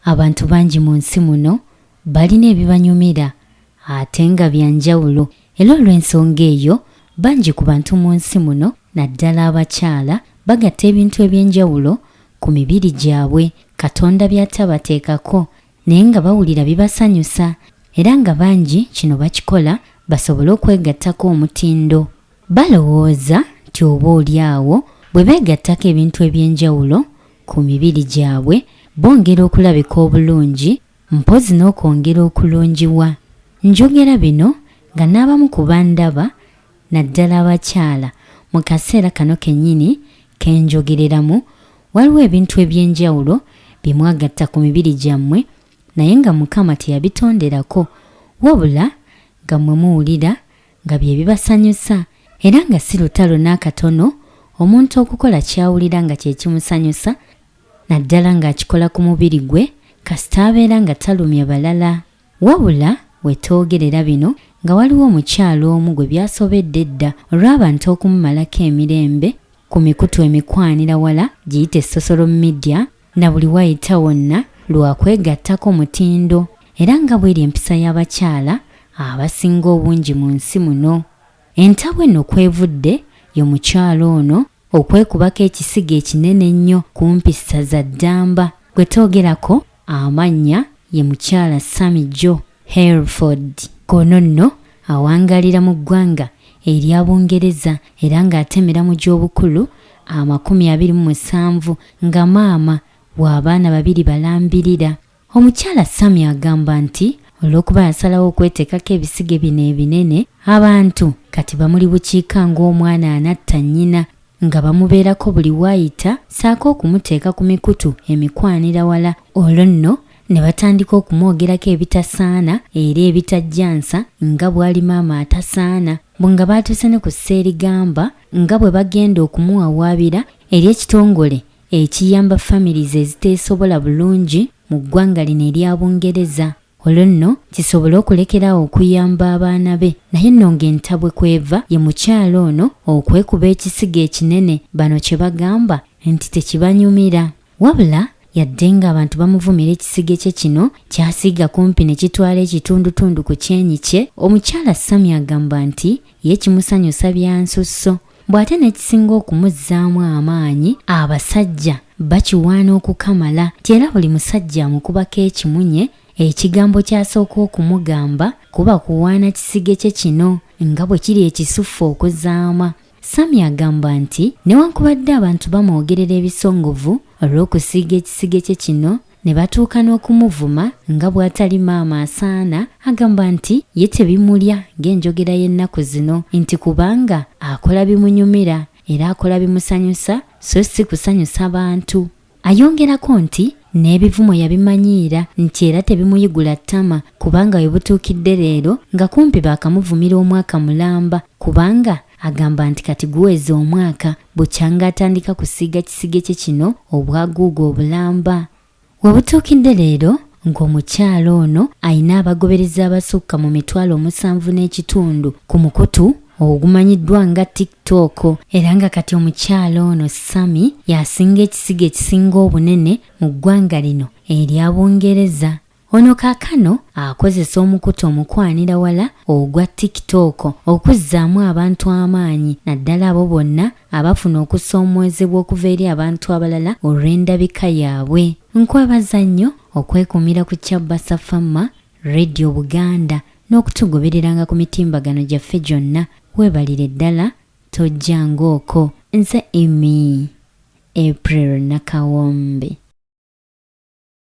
Abantu bangi mu nsi muno balina ebibanyumira ate nga byanjawulo, era olw'ensonga eyo bangi ku bantu mu nsi muno naddala abakyala bagatta ebintu eby'enjawulo ku mibiri gyabwe Katonda by'atabateekako naye nga bawulira bibasanyusa, era nga bangi kino bakikola basobole okwegattako omutindo. Balowooza nti oboolyawo bwe beegattako ebintu eby'enjawulo ku mibiri gyabwe bongera okulabika obulungi, mpozi n'okwongera okulungiwa. Njogera bino nga n'abamu ku bandaba naddala abakyala mu kaseera kano kennyini kenjogereramu waliwo ebintu eby'enjawulo bye mwagatta ku mibiri gyammwe naye nga Mukama teyabitonderako, wabula nga mmwe muwulira nga bye bibasanyusa, era nga si lutalo n'akatono omuntu okukola kyawulira nga kye kimusanyusa naddala ng'akikola ku mubiri gwe kasita abeera nga talumya balala. Wabula wetoogerera bino nga waliwo omukyalo omu gwe byasobedde edda olw'abantu okumumalako emirembe ku mikutu emikwanira wala giyite social media na buli wayita wonna lwakwegattako mutindo, era nga bw'eri empisa y'abakyala abasinga obungi mu nsi muno. Entabo eno kwevudde ye mukyalo ono okwekubako ekisigo ekinene ennyo kumpi ssaza Ddamba gwe toogerako amannya ye mukyala Sammy Jo Hereford. Kono nno awangalira mu ggwanga erya Bungereza era ng'atemera mu gy'obukulu 27 nga maama w'abaana 2 balambirira. Omukyala Sammy agamba nti olw'okuba yasalawo okweteekako ebisige bino ebinene, abantu kati bamuli bukiika ng'omwana anatta nnyina nga bamubeerako buli waayita saako okumuteeka ku mikutu emikwanira wala. Olwo nno ne batandika okumwogerako ebitasaana era ebitajjansa nga bw'ali maama atasaana, bo nga baatuuse ne ku sseerigamba nga bwe bagenda okumuwawaabira eri ekitongole ekiyamba families eziteesobola bulungi mu ggwanga lino erya Bungereza. Olwo nno kisobole okulekerawo okuyamba abaana be, naye nno ng'entabwe kweva ye mukyalo ono okwekuba ekisigo ekinene bano kye bagamba nti tekibanyumira, wabula yadde ng'abantu bamuvumira ekisige kye kino kyasiiga kumpi ne kitwala ekitundutundu ku kyenyi kye. Omukyala Sammy agamba nti ye kimusanyusa bya nsusso, bw'ate n'ekisinga okumuzzaamu amaanyi abasajja bakiwaana okukamala, ti era buli musajja amukubako ekimunye ekigambo kyasooka okumugamba kuba kuwaana kisige kye kino nga bwe kiri ekisufu okuzaama. Sammy agamba nti newankubadde abantu bamwogerera ebisongovu olw'okusiiga ekisige kye kino ne batuuka n'okumuvuma nga bw'atali maama asaana, agamba nti ye tebimulya ng'enjogera y'ennaku zino, nti kubanga akola bimunyumira era akola bimusanyusa so si kusanyusa bantu. Ayongerako nti n'ebivumo yabimanyiira nti era tebimuyigula ttama kubanga we butuukidde leero nga kumpi baakamuvumira omwaka mulamba, kubanga agamba nti kati guweze omwaka bukyanga atandika kusiiga kisige kye kino obwaguuga obulamba. We butuukidde leero ng'omukyalo ono ayina abagoberezi abasukka mu 7,500 ku mukutu ogumanyiddwa nga TikTok, era nga kati omukyalo ono Sammy yasinga ekisigo ekisinga obunene mu ggwanga lino erya Bungereza. Ono kaakano akozesa omukutu omukwanira wala ogwa TikTok okuzzaamu abantu amaanyi, naddala abo bonna abafuna okusoomoozebwa okuva eri abantu abalala olw'endabika yaabwe. Nkwebaza nnyo okwekuumira ku Kyabasa Fama Radio Buganda n'okutugobereranga ku mitimbagano gyaffe gyonna. Weebalire ddala, tojjanga okwo. Nze Amy April Nakawombe.